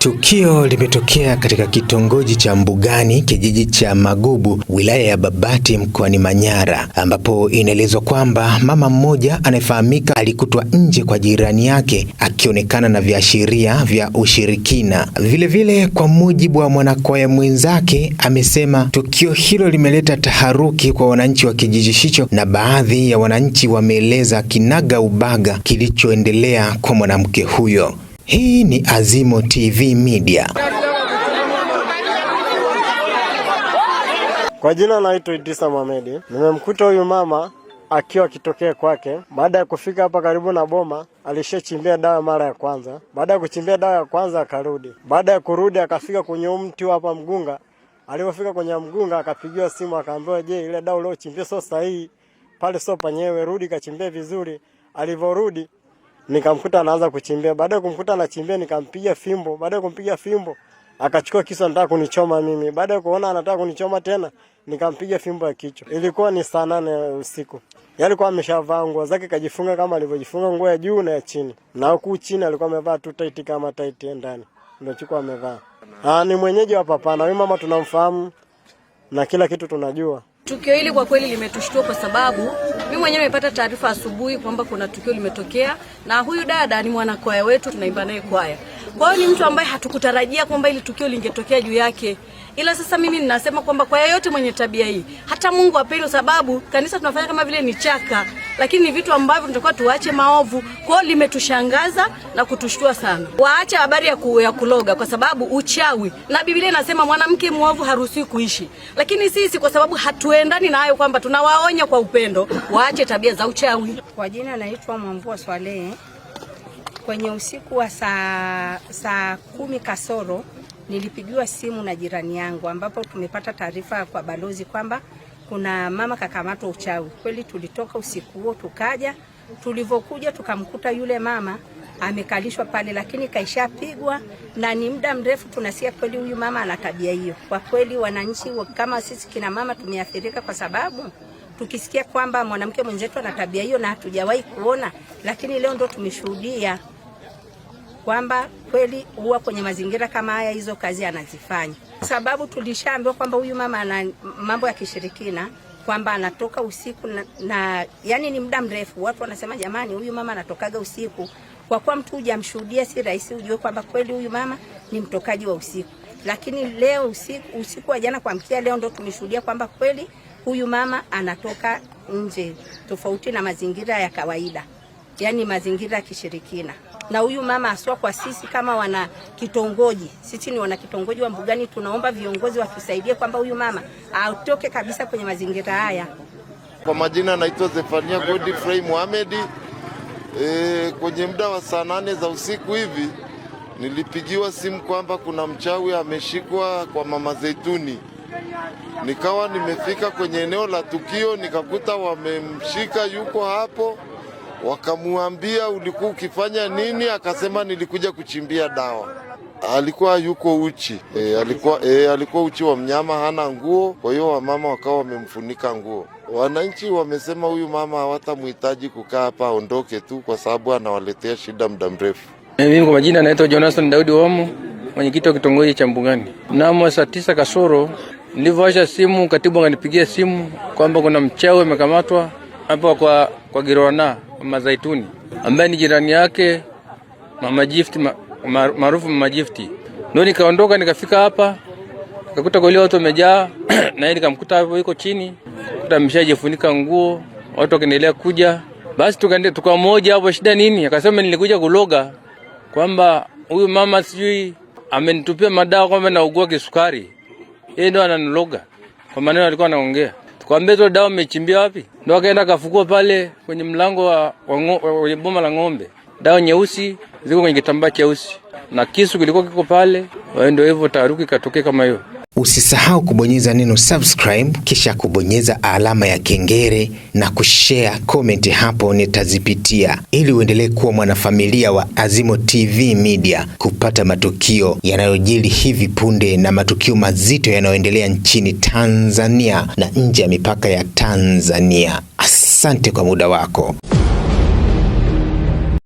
Tukio limetokea katika kitongoji cha Mbugani, kijiji cha Magubu, wilaya ya Babati, mkoani Manyara, ambapo inaelezwa kwamba mama mmoja anayefahamika alikutwa nje kwa jirani yake akionekana na viashiria vya ushirikina. Vilevile, kwa mujibu wa mwanakwaya mwenzake, amesema tukio hilo limeleta taharuki kwa wananchi wa kijiji hicho, na baadhi ya wananchi wameeleza kinaga ubaga kilichoendelea kwa mwanamke huyo. Hii ni Azimo TV Media. Kwa jina naitwa Idrisa Mohamed. Nimemkuta huyu mama akiwa kitokea kwake. Baada ya kufika hapa karibu na boma, alishachimbia dawa mara ya kwanza. Baada ya kuchimbia dawa ya kwanza akarudi. Baada ya kurudi akafika kwenye mti hapa mgunga. Alipofika kwenye mgunga akapigiwa simu akaambiwa, "Je, ile dawa uliochimbia sio sahihi. Pale sio panyewe, rudi kachimbie vizuri." Alivorudi nikamkuta anaanza kuchimbia. Baada ya kumkuta anachimbia nikampiga fimbo. Baada ya kumpiga fimbo akachukua kisu anataka kunichoma mimi. Baada ya kuona anataka kunichoma tena nikampiga fimbo ya kichwa. Ilikuwa ni saa 8 usiku. Yeye alikuwa ameshavaa nguo zake kajifunga kama alivyojifunga nguo ya juu na ya chini. Na huku chini alikuwa amevaa tu tight kama tight ndani. Ndio chukua amevaa. Ni mwenyeji wa Papana. Huyu mama tunamfahamu na kila kitu tunajua. Tukio hili kwa kweli limetushtua kwa sababu mimi mwenyewe nimepata taarifa asubuhi kwamba kuna tukio limetokea, na huyu dada ni mwanakwaya wetu, tunaimba naye kwaya. Kwa hiyo ni mtu ambaye hatukutarajia kwamba ili tukio lingetokea juu yake. Ila sasa mimi ninasema kwamba kwa yeyote mwenye tabia hii, hata Mungu apende, sababu kanisa tunafanya kama vile ni chaka, lakini ni vitu ambavyo tunatakiwa tuache maovu. Kwa hiyo limetushangaza na kutushtua sana. Waache habari ya kuloga kwa sababu uchawi. Na Biblia inasema mwanamke muovu haruhusiwi kuishi. Lakini sisi kwa sababu hatuendani na hayo, kwamba tunawaonya kwa upendo, waache tabia za uchawi. Kwa jina naitwa Mwamvua Swalehe. Kwenye usiku wa saa 10 kasoro nilipigiwa simu na jirani yangu, ambapo tumepata taarifa kwa balozi kwamba kuna mama kakamatwa uchawi. Kweli tulitoka usiku huo tukaja, tulivokuja tukamkuta yule mama amekalishwa pale, lakini kaishapigwa na ni muda mrefu. Tunasikia kweli huyu mama ana tabia hiyo. Kwa kweli wananchi kama sisi kina mama tumeathirika, kwa sababu tukisikia kwamba mwanamke mwenzetu ana tabia hiyo na hatujawahi kuona, lakini leo ndo tumeshuhudia kwamba kweli huwa kwenye mazingira kama haya hizo kazi anazifanya. Sababu tulishaambiwa kwamba huyu mama ana mambo ya kishirikina, kwamba anatoka usiku na yani ni muda mrefu. Watu wanasema jamani, huyu mama anatokaga usiku. Kwa kuwa mtu hujamshuhudia si rahisi ujue kwamba kweli huyu mama ni mtokaji wa usiku. Lakini leo usiku wa jana kuamkia leo ndo tumeshuhudia kwamba kweli huyu mama anatoka nje, tofauti na mazingira ya kawaida, yani mazingira ya kishirikina. Na huyu mama aswa kwa sisi kama wana kitongoji, sisi ni wana kitongoji wa Mbugani, tunaomba viongozi watusaidie kwamba huyu mama atoke kabisa kwenye mazingira haya. Kwa majina naitwa Zefania Godfrey Mohamed. Kwenye muda wa saa 8 za usiku hivi nilipigiwa simu kwamba kuna mchawi ameshikwa kwa Mama Zaituni. Nikawa nimefika kwenye eneo la tukio, nikakuta wamemshika yuko hapo. Wakamuambia, ulikuwa ukifanya nini? Akasema nilikuja kuchimbia dawa. Alikuwa yuko uchi. Alikuwa uchi wa mnyama, hana nguo. Kwa hiyo wamama wakawa wamemfunika nguo. Wananchi wamesema huyu mama hawatamhitaji kukaa hapa, aondoke tu kwa sababu anawaletea shida muda mrefu. Mimi kwa majina naitwa Jonathan Daudi Omo, mwenyekiti wa kitongoji cha Mbugani. Mnamo saa 9 kasoro nilivyoacha simu, katibu akanipigia simu kwamba kuna mchawi amekamatwa hapa kwa Girona Mama Zaituni, ambaye ni jirani yake Mama Gift, maarufu Mama Gift. Ndio nikaondoka nikafika hapa, nikakuta kwa watu wamejaa na yeye nikamkuta hapo yuko chini, kuta ameshajifunika nguo, watu wakaendelea kuja. Basi tukaenda mmoja hapo, shida nini? Akasema nilikuja kuloga, kwamba huyu mama sijui amenitupia madawa kwamba naugua kisukari. Yeye ndo ananiloga. Kwa maneno alikuwa anaongea. Tukamwambia hizo dawa umechimbia wapi? Ndio akaenda kafukua pale kwenye mlango wa boma la ng'ombe. Dawa nyeusi ziko kwenye kitambaa cheusi na kisu kilikuwa kiko pale. Ndio hivyo taharuki katokea kama hiyo. Usisahau kubonyeza neno subscribe, kisha kubonyeza alama ya kengele na kushare comment hapo, nitazipitia ili uendelee kuwa mwanafamilia wa Azimo TV Media, kupata matukio yanayojiri hivi punde na matukio mazito yanayoendelea nchini Tanzania na nje ya mipaka ya Tanzania. Asante kwa muda wako.